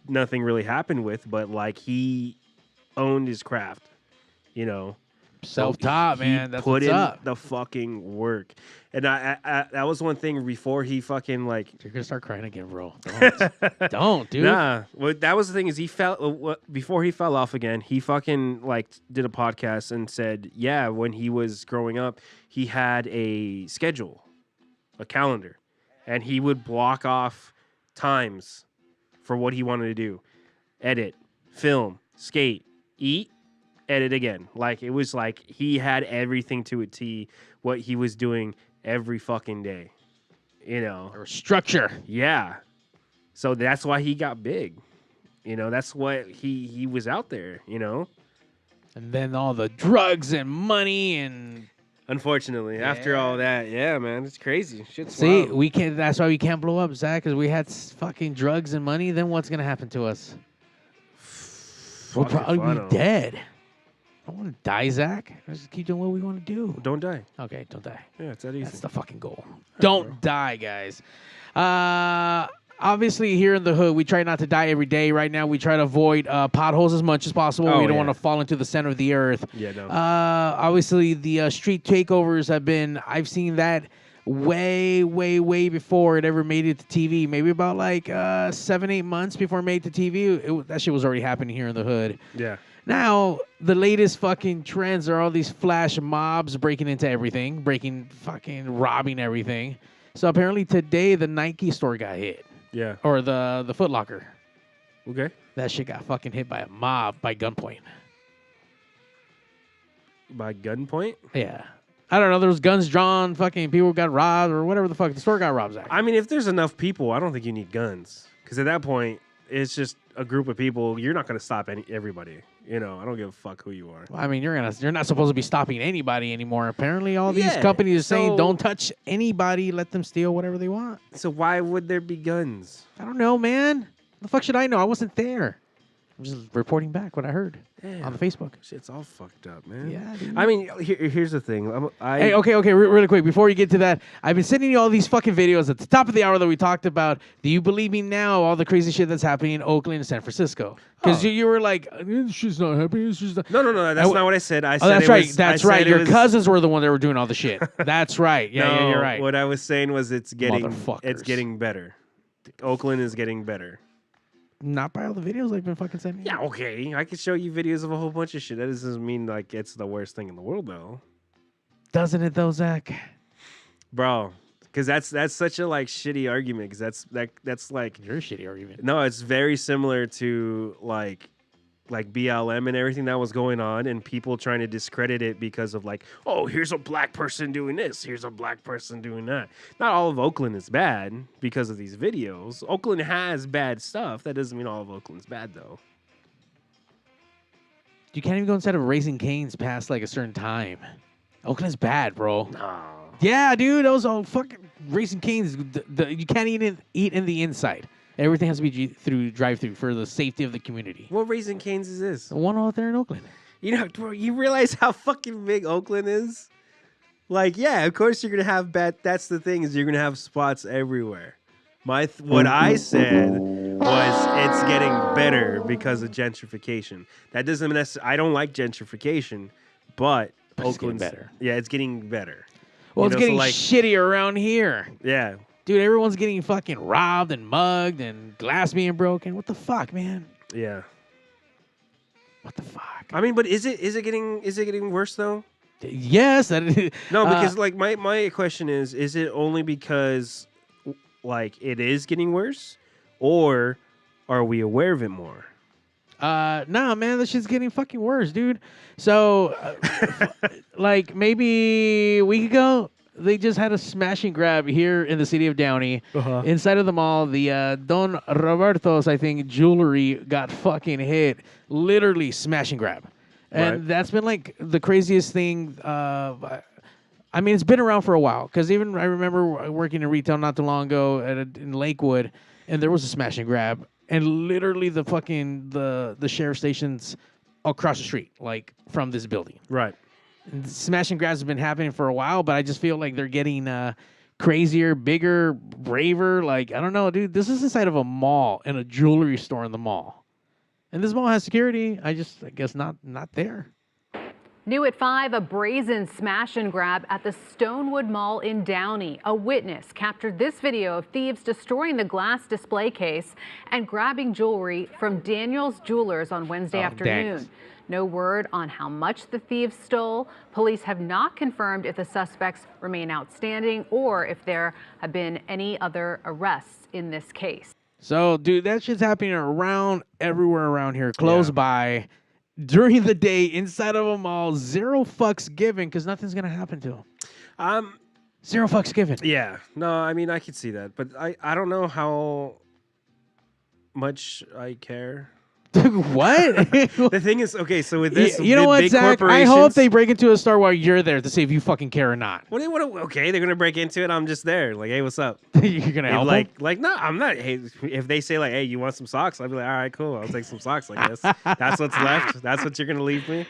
nothing really happened with, but like he owned his craft, you know. Self-taught, man. That's put what's in up. the fucking work, and I that was one thing before he fucking like. You're gonna start crying again, bro. Don't, dude. Nah, well, that was the thing is he fell before he fell off again. He fucking like did a podcast and said, yeah, when he was growing up, he had a schedule, a calendar. And he would block off times for what he wanted to do. Edit, film, skate, eat, edit again. Like, it was like he had everything to a T, what he was doing every fucking day. You know? Or structure. Yeah. So that's why he got big. You know, that's what he was out there, you know? And then all the drugs and money and... Unfortunately, after all that, yeah, man, it's crazy. Shit's See, wild. we can't. That's why we can't blow up, Zack, because we had fucking drugs and money. Then what's gonna happen to us? We'll probably be dead. I don't want to die, Zack. Let's just keep doing what we want to do. Don't die. Okay, don't die. Yeah, it's that easy. That's the fucking goal. Don't die, guys. Obviously, here in the hood, we try not to die every day. Right now, we try to avoid potholes as much as possible. We don't want to fall into the center of the earth. Yeah, no. Obviously, the street takeovers have been, I've seen that way, way, way before it ever made it to TV. Maybe about like 7-8 months before it made it to TV. That shit was already happening here in the hood. Yeah. Now, the latest fucking trends are all these flash mobs breaking into everything, robbing everything. So apparently today, the Nike store got hit. Yeah. Or the Foot Locker. Okay. That shit got fucking hit by a mob by gunpoint. By gunpoint? Yeah. I don't know. There was guns drawn. Fucking people got robbed or whatever the fuck. The store got robbed, Zack. I mean, if there's enough people, I don't think you need guns. Because at that point, it's just a group of people. You're not going to stop everybody. You know, I don't give a fuck who you are. Well, I mean, you're not supposed to be stopping anybody anymore. Apparently, all these companies are saying don't touch anybody. Let them steal whatever they want. So why would there be guns? I don't know, man. The fuck should I know? I wasn't there. I'm just reporting back what I heard on the Facebook. Shit's all fucked up, man. Yeah, dude. I mean, here's the thing. Hey, okay, really quick. Before you get to that, I've been sending you all these fucking videos at the top of the hour that we talked about. Do you believe me now? All the crazy shit that's happening in Oakland and San Francisco. Because you were like, she's not happy. She's not. No. That's not what I said. I said that's it right. was, That's right. Your cousins were the one that were doing all the shit. That's right. Yeah, you're right. What I was saying was it's getting better. Oakland is getting better. Not by all the videos I've been fucking sending. Yeah, okay. I could show you videos of a whole bunch of shit. That doesn't mean like it's the worst thing in the world, though. Doesn't it though, Zach? Bro, because that's such a like shitty argument. Because that's like Your shitty argument. no, it's very similar to like BLM and everything that was going on, and people trying to discredit it because of like, oh, here's a black person doing this, here's a black person doing that. Not all of Oakland is bad because of these videos. Oakland has bad stuff. That doesn't mean all of Oakland's bad though. You can't even go inside of Raising Cane's past like a certain time. Oakland's bad, bro. No. Yeah, dude, those all fucking Raising Cane's. You can't eat in the inside. Everything has to be through drive-through for the safety of the community. What Raising Cane's is this? The one out there in Oakland. You know, bro, you realize how fucking big Oakland is? Like, yeah, of course you're gonna have bad. That's the thing, is you're gonna have spots everywhere. What I said was it's getting better because of gentrification. That doesn't necessarily. I don't like gentrification, but Oakland's better. Yeah, it's getting better. Well, You it's know, getting so like, shitty around here. yeah. Dude, everyone's getting fucking robbed and mugged and glass being broken. What the fuck, man? Yeah. What the fuck? I mean, but is it getting worse though? Yes. No, because like my question is it only because like it is getting worse, or are we aware of it more? Nah, man, this shit's getting fucking worse, dude. So, like maybe a week ago, they just had a smash and grab here in the city of Downey. Inside of the mall, the Don Roberto's, I think, jewelry got fucking hit. Literally smash and grab. And that's been like the craziest thing. I mean, it's been around for a while. Because even I remember working in retail not too long ago in Lakewood, and there was a smash and grab. And literally the fucking the sheriff station's across the street, like from this building. Right. And smash and grabs have been happening for a while, but I just feel like they're getting crazier, bigger, braver. Like, I don't know, dude. This is inside of a mall and a jewelry store in the mall. And this mall has security. I guess not there. New at 5, a brazen smash and grab at the Stonewood Mall in Downey. A witness captured this video of thieves destroying the glass display case and grabbing jewelry from Daniel's Jewelers on Wednesday afternoon. Daniels. No word on how much the thieves stole. Police have not confirmed if the suspects remain outstanding or if there have been any other arrests in this case. So, dude, that shit's happening everywhere around here, close by, during the day, inside of a mall. Zero fucks given, because nothing's gonna happen to them. Zero fucks given. Yeah. No, I mean, I could see that, but I don't know how much I care. What? The thing is, okay, so with this, you know what, big Zach? I corporations, hope they break into a store while you're there to see if you fucking care or not. Okay, they're gonna break into it. I'm just there, like, hey, what's up? You're gonna help them? Like, no, I'm not. Hey, if they say like, hey, you want some socks? I'll be like, all right, cool. I'll take some socks. I guess that's what's left. That's what you're gonna leave me.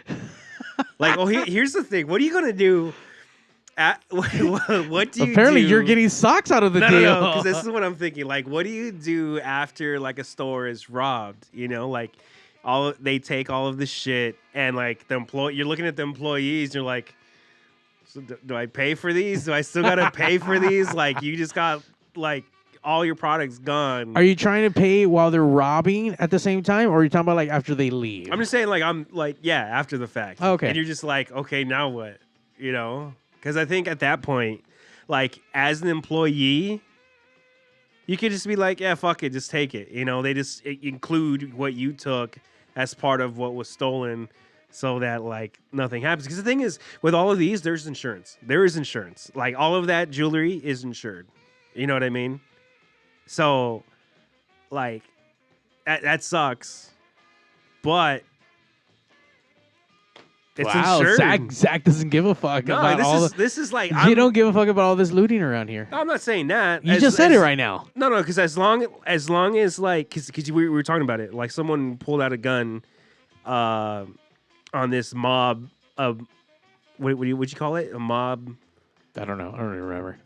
Like, oh, here's the thing. What are you gonna do? What do you? Apparently, do? you're getting socks out of the deal. No, because this is what I'm thinking. Like, what do you do after like a store is robbed? You know, like. They take all of the shit, and like you're looking at the employees, you're like, so do I pay for these? Do I still gotta pay for these? Like, you just got like all your products gone. Are you trying to pay while they're robbing at the same time, or are you talking about like after they leave? I'm just saying, like, after the fact. Okay. And you're just like, okay, now what? You know? Because I think at that point, like, as an employee, you could just be like, yeah, fuck it, just take it. You know, they just include what you took as part of what was stolen so that, like, nothing happens. Because the thing is, with all of these, there's insurance. There is insurance. Like, all of that jewelry is insured. You know what I mean? So, like, that sucks. But it's insured. Zach doesn't give a fuck about this is like... You don't give a fuck about all this looting around here. I'm not saying that. You just said it right now. No, because as long as like, because we were talking about it, like someone pulled out a gun on this mob of, what'd you call it? A mob? I don't know. I don't even remember.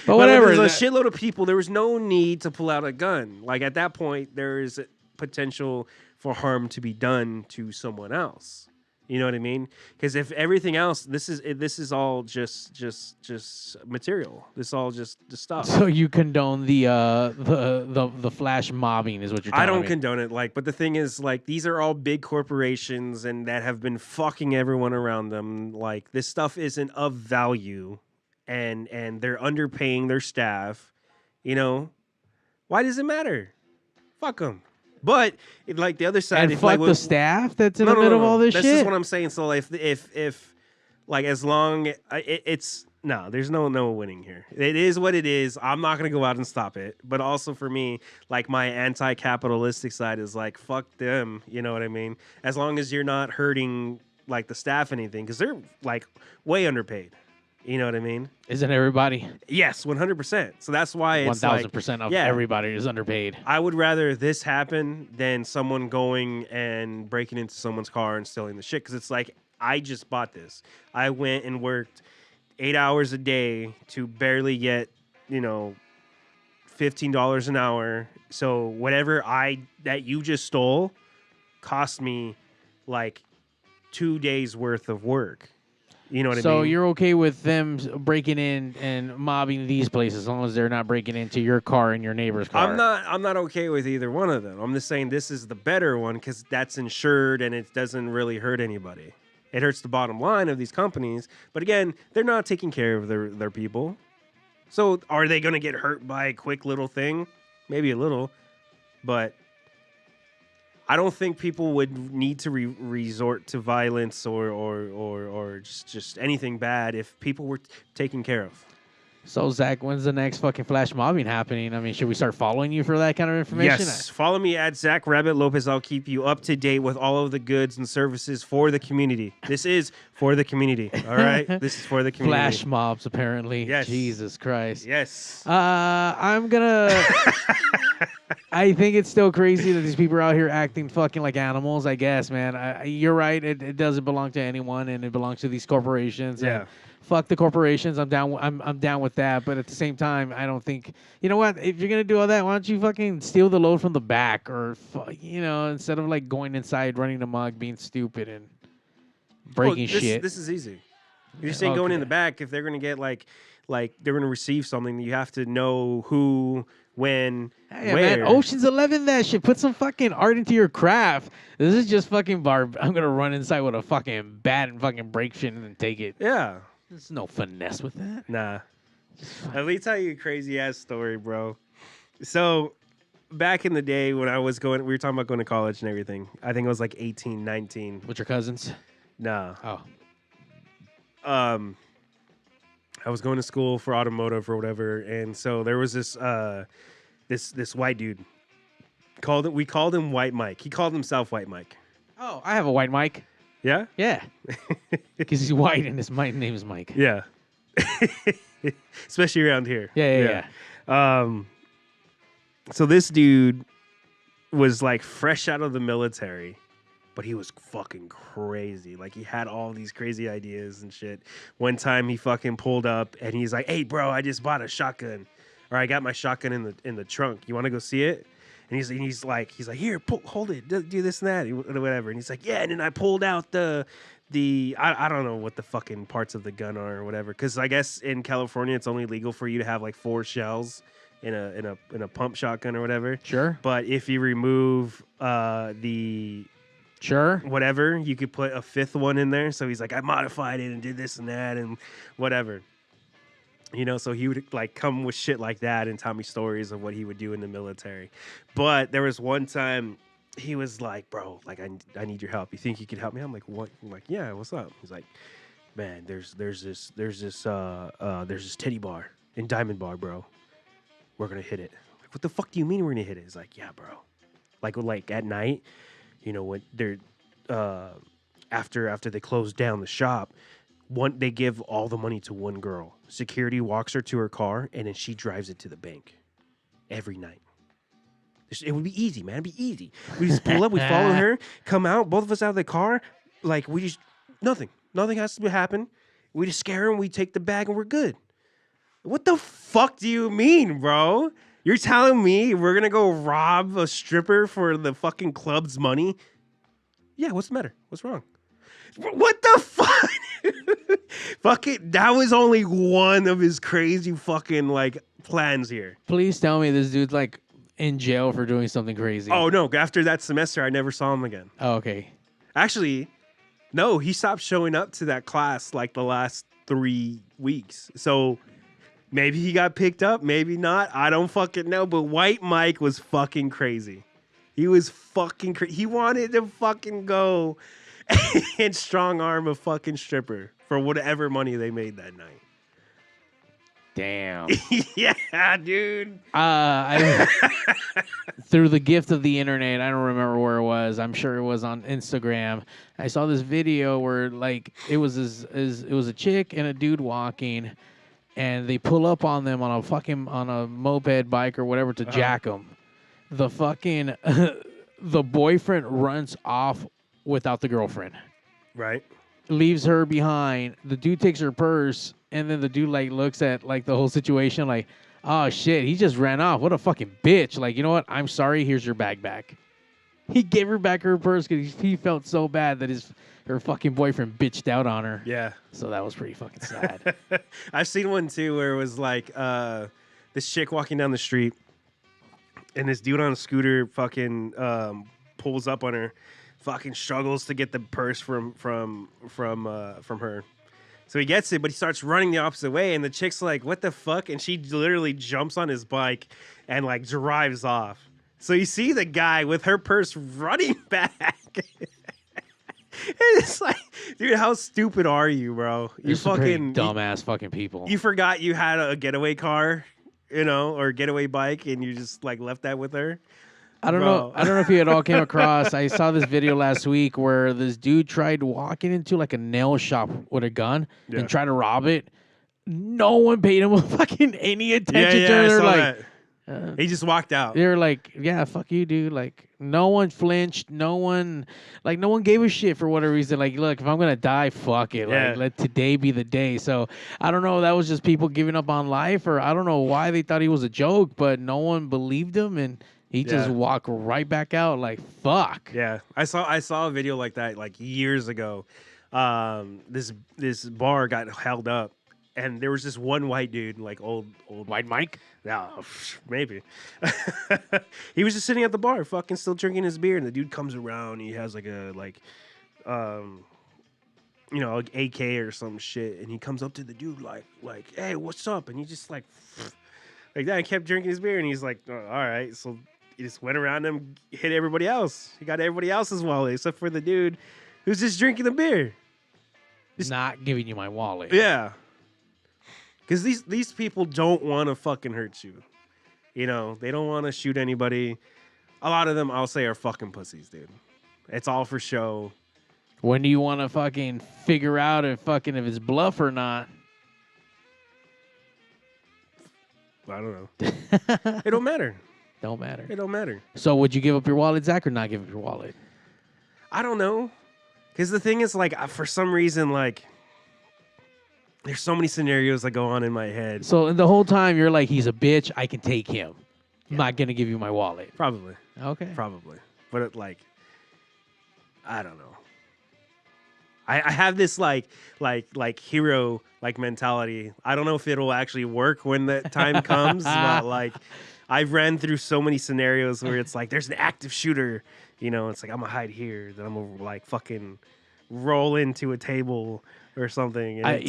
But whatever. There's a shitload of people. There was no need to pull out a gun. Like, at that point, there is potential for harm to be done to someone else. You know what I mean? Because if everything else, this is all just material. This is all just stuff. So you condone the flash mobbing is what you're telling I don't me. condone it. Like, but the thing is, like, these are all big corporations and that have been fucking everyone around them. Like, this stuff isn't of value, and they're underpaying their staff. You know, why does it matter? Fuck them. But like the other side, And if fuck like the staff that's in the middle of all this That's shit. just what I'm saying. So if like as long it's no, there's no winning here. It is what it is. I'm not gonna go out and stop it. But also for me, like my anti-capitalistic side is like fuck them. You know what I mean? As long as you're not hurting like the staff anything, because they're like way underpaid. You know what I mean? Isn't everybody? Yes, 100%. So that's why it's 1,000% of yeah. everybody is underpaid. I would rather this happen than someone going and breaking into someone's car and stealing the shit. Because it's like, I just bought this. I went and worked 8 hours a day to barely get, $15 an hour. So whatever that you just stole cost me like 2 days worth of work. You know what I mean? So you're okay with them breaking in and mobbing these places as long as they're not breaking into your car and your neighbor's car? I'm not okay with either one of them. I'm just saying this is the better one because that's insured and it doesn't really hurt anybody. It hurts the bottom line of these companies, but again, they're not taking care of their people. So are they going to get hurt by a quick little thing? Maybe a little, but I don't think people would need to resort to violence or just anything bad if people were taken care of. So, Zach, when's the next fucking flash mobbing happening? I mean, should we start following you for that kind of information? Yes. Follow me at Zack Rabbit Lopez. I'll keep you up to date with all of the goods and services for the community. This is for the community. All right? This is for the community. Flash mobs, apparently. Yes. Jesus Christ. Yes. I'm gonna... I think it's still crazy that these people are out here acting fucking like animals, I guess, man. You're right. It doesn't belong to anyone, and it belongs to these corporations. Yeah. And fuck the corporations. I'm down. I'm down with that. But at the same time, I don't think. You know what? If you're gonna do all that, why don't you fucking steal the load from the back, or instead of like going inside, running amok, being stupid and breaking shit. This is easy. You're just saying going in the back. If they're gonna get like they're gonna receive something, you have to know who, when, Hey, where. man, Ocean's 11 that shit. Put some fucking art into your craft. This is just fucking I'm gonna run inside with a fucking bat and fucking break shit and then take it. Yeah. There's no finesse with that. Nah. Let me tell you a crazy ass story, bro. So back in the day when I was we were talking about going to college and everything. I think I was like 18, 19. With your cousins? Nah. Oh. I was going to school for automotive or whatever, and so there was this this white dude. We called him White Mike. He called himself White Mike. Oh, I have a white Mike. Yeah? Yeah. Because he's white and his name is Mike. Yeah. Especially around here. Yeah. So this dude was like fresh out of the military, but he was fucking crazy. Like he had all these crazy ideas and shit. One time he fucking pulled up and he's like, "Hey, bro, I just bought a shotgun, or I got my shotgun in the trunk. You want to go see it?" And he's like, "Here, hold it, do this and that, whatever." And he's like, "Yeah." And then I pulled out the I don't know what the fucking parts of the gun are or whatever, because I guess in California it's only legal for you to have like 4 shells in a pump shotgun or whatever. Sure. But if you remove the whatever, you could put a 5th one in there. So he's like, I modified it and did this and that and whatever. So he would like come with shit like that and tell me stories of what he would do in the military. But there was one time he was like, "Bro, like I need your help. You think you could help me?" I'm like, "What?" I'm like, "Yeah, what's up?" He's like, "Man, there's this titty bar in Diamond Bar, bro. We're gonna hit it." I'm like, "What the fuck do you mean we're gonna hit it?" He's like, "Yeah, bro. Like at night, when they're after they close down the shop, they give all the money to one girl. Security walks her to her car, and then she drives it to the bank every night. It would be easy, man. It'd be easy. We just pull up, we follow her, come out, both of us out of the car. Like, we just, nothing has to happen. We just scare her, and we take the bag, and we're good." What the fuck do you mean, bro? You're telling me we're going to go rob a stripper for the fucking club's money? Yeah, what's the matter? What's wrong? What the fuck? Fuck it. That was only one of his crazy fucking like plans here. Please tell me this dude's like in jail for doing something crazy. Oh no! After that semester, I never saw him again. Oh, okay. Actually, no, he stopped showing up to that class like the last 3 weeks. So maybe he got picked up, maybe not. I don't fucking know. But White Mike was fucking crazy. He was fucking crazy. He wanted to fucking go and strong arm a fucking stripper for whatever money they made that night. Damn. Yeah, dude. Through the gift of the internet, I don't remember where it was. I'm sure it was on Instagram. I saw this video where like it was a chick and a dude walking, and they pull up on them on a moped bike or whatever to jack them. The fucking the boyfriend runs off without the girlfriend. Right. Leaves her behind. The dude takes her purse, and then the dude like looks at like the whole situation like, oh shit, he just ran off. What a fucking bitch. Like, you know what? I'm sorry. Here's your bag back. He gave her back her purse because he felt so bad that her fucking boyfriend bitched out on her. Yeah. So that was pretty fucking sad. I've seen one too where it was like this chick walking down the street, and this dude on a scooter fucking pulls up on her, fucking struggles to get the purse from her. So he gets it, but he starts running the opposite way, and the chick's like, "What the fuck?" And she literally jumps on his bike and like drives off. So you see the guy with her purse running back. It's like, dude, how stupid are you, bro? You're fucking dumbass fucking people. You forgot you had a getaway car, or getaway bike, and you just like left that with her. I don't know. I don't know if you had all came across. I saw this video last week where this dude tried walking into like a nail shop with a gun and tried to rob it. No one paid him fucking any attention to it. They're like, he just walked out. They're like, yeah, fuck you, dude. Like, no one flinched. No one gave a shit for whatever reason. Like, look, if I'm gonna die, fuck it. Yeah. Like, let today be the day. So I don't know. That was just people giving up on life, or I don't know why they thought he was a joke, but no one believed him, and he just walked right back out. Like, fuck. Yeah, I saw a video like that like years ago. This bar got held up, and there was this one white dude, like old White Mike. Yeah, maybe. He was just sitting at the bar, fucking still drinking his beer, and the dude comes around. He has like a AK or some shit, and he comes up to the dude like, hey, what's up? And he just like that, and kept drinking his beer, and he's like, oh, all right. So he just went around him, hit everybody else. He got everybody else's wallet except for the dude who's just drinking the beer. Just not giving you my wallet. Yeah. Because these people don't want to fucking hurt you. You know, they don't want to shoot anybody. A lot of them, I'll say, are fucking pussies, dude. It's all for show. When do you want to fucking figure out if it's bluff or not? I don't know. It don't matter. Don't matter. It don't matter. So would you give up your wallet, Zach, or not give up your wallet? I don't know. Because the thing is, like, for some reason, like, there's so many scenarios that go on in my head. So the whole time you're like, he's a bitch, I can take him. I'm not going to give you my wallet. Probably. Okay. Probably. But, like, I don't know. I have this, like hero, like, mentality. I don't know if it'll actually work when the time comes, but, like, I've ran through so many scenarios where it's like, there's an active shooter, it's like, I'm gonna hide here, then I'm gonna like fucking roll into a table or something. And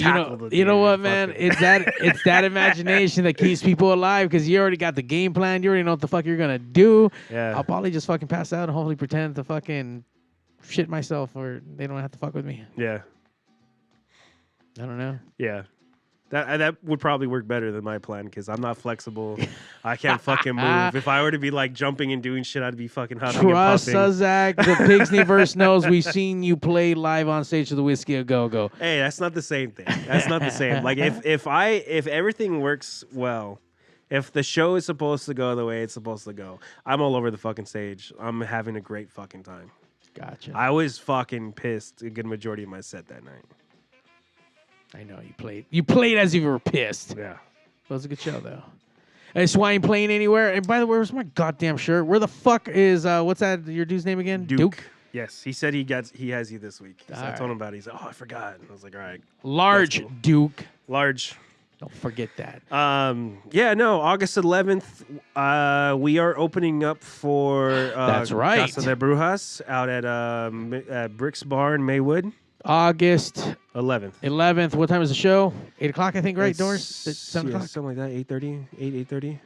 you know what, man? It's that imagination that keeps people alive, because you already got the game plan. You already know what the fuck you're gonna do. Yeah. I'll probably just fucking pass out and hopefully pretend to fucking shit myself, or they don't have to fuck with me. Yeah. I don't know. Yeah. That would probably work better than my plan, because I'm not flexible. I can't fucking move. If I were to be like jumping and doing shit, I'd be fucking huffing and Trust puffing. us, Zach. The Pigsniverse knows we've seen you play live on stage to the Whiskey A Go-Go. Hey, that's not the same thing. That's not the same. Like if everything works well, if the show is supposed to go the way it's supposed to go, I'm all over the fucking stage. I'm having a great fucking time. Gotcha. I was fucking pissed a good majority of my set that night. I know you played. You played as if you were pissed. Yeah. It was a good show, though. And so I ain't playing anywhere. And by the way, where's my goddamn shirt? Where the fuck is, what's that, your dude's name again? Duke. Yes, he said he has you this week. So I told him about it. He said, "Oh, I forgot." And I was like, "All right, Large cool. Duke. Large." Don't forget that. August 11th, we are opening up for That's right. Casa de Brujas out at Brick's Bar in Maywood. August 11th. What time is the show? 8 o'clock, I think, right, Doris? 7 yeah, o'clock? something like that, 8:30.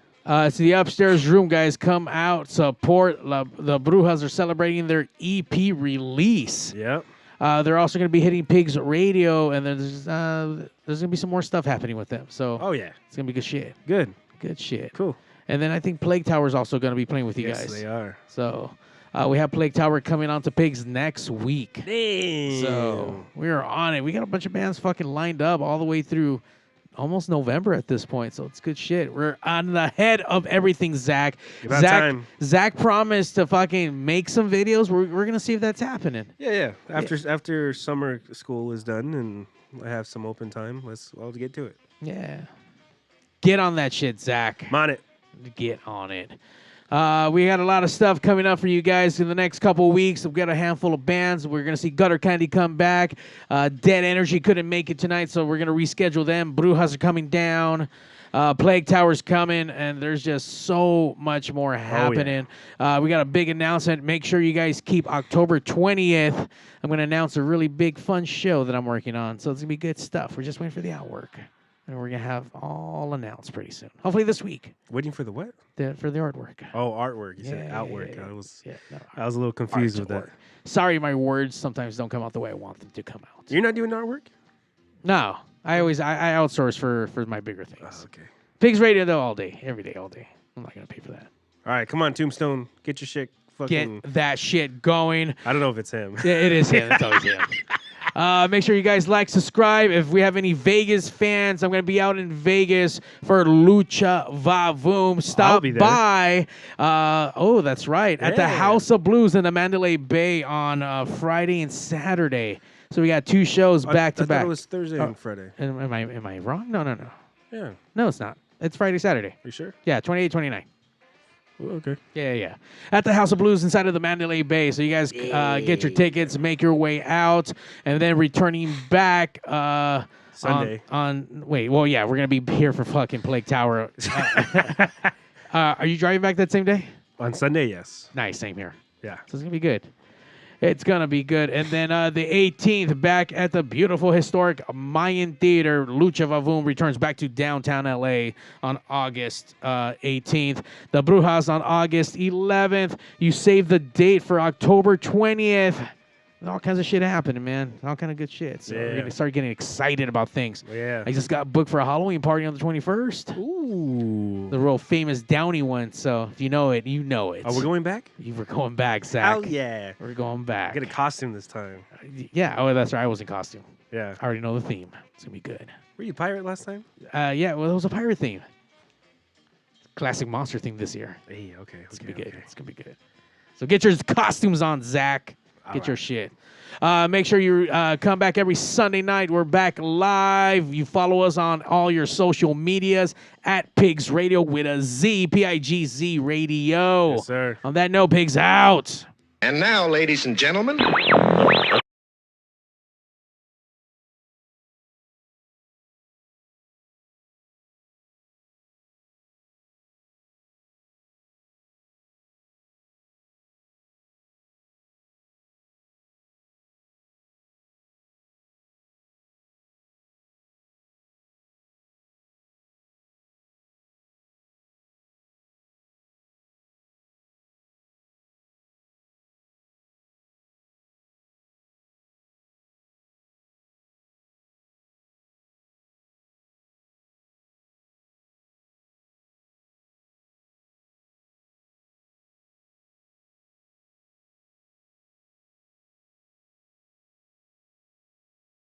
It's the upstairs room, guys. Come out, support. The Brujas are celebrating their EP release. Yep. They're also going to be hitting Pigs Radio, and there's going to be some more stuff happening with them. So Oh, yeah. it's going to be good shit. Good. Good shit. Cool. And then I think Plague Tower is also going to be playing with you Yes, guys. they are. So we have Plague Tower coming on to Pigs next week. Damn. So we are on it. We got a bunch of bands fucking lined up all the way through almost November at this point. So it's good shit. We're on the head of everything, Zach. About time. Zach promised to fucking make some videos. We're going to see if that's happening. Yeah. After summer school is done and I have some open time, I'll get to it. Yeah. Get on that shit, Zach. I'm on it. Get on it. We got a lot of stuff coming up for you guys in the next couple of weeks. We've got a handful of bands. We're going to see Gutter Candy come back. Dead Energy couldn't make it tonight, so we're going to reschedule them. Brujas are coming down. Plague Tower's coming, and there's just so much more happening. We got a big announcement. Make sure you guys keep October 20th. I'm going to announce a really big, fun show that I'm working on, so it's going to be good stuff. We're just waiting for the outwork. And we're going to have all announced pretty soon. Hopefully this week. Waiting for the what? For the artwork. Oh, artwork. You said outwork. Yeah, I was no, I was a little confused with that. artwork. Sorry, my words sometimes don't come out the way I want them to come out. You're not doing artwork? No, I outsource for my bigger things. Oh, okay. Pigs Radio though, all day, every day, all day. I'm not gonna pay for that. All right, come on, Tombstone. Get your shit fucking... Get that shit going. I don't know if it's him. Yeah, it is him. It's always him. Make sure you guys like, subscribe. If we have any Vegas fans, I'm going to be out in Vegas for Lucha Vavoom. Stop be there. by. That's right. At the Yeah. House of Blues in the Mandalay Bay on Friday and Saturday. So we got 2 shows back to I back. thought it was Thursday and Friday. Am I wrong? No. Yeah. No, it's not. It's Friday, Saturday. You sure? Yeah, 28, 29. Ooh, okay. Yeah. At the House of Blues inside of the Mandalay Bay. So you guys get your tickets, make your way out, and then returning back Sunday. we're going to be here for fucking Plague Tower. Are you driving back that same day? On Sunday, yes. Nice, same here. Yeah. So it's going to be good. It's going to be good. And then the 18th, back at the beautiful historic Mayan Theater, Lucha Vavoom returns back to downtown L.A. on August 18th. The Brujas on August 11th. You save the date for October 20th. All kinds of shit happening, man. All kind of good shit. So we're going to start getting excited about things. Yeah. I just got booked for a Halloween party on the 21st. Ooh. The real famous Downey one. So if you know it, you know it. Are we going back? We're going back, Zach. Oh, yeah. We're going back. Get a costume this time. Yeah. Oh, that's right. I was in costume. Yeah. I already know the theme. It's going to be good. Were you pirate last time? Yeah. Well, it was a pirate theme. Classic monster theme this year. Hey, okay. It's going to be good. It's going to be good. So get your costumes on, Zach. Get your shit. Make sure you come back every Sunday night. We're back live. You follow us on all your social medias at Pigs Radio with a Z, Pigz Radio. Yes, sir. On that note, Pigs out. And now, ladies and gentlemen,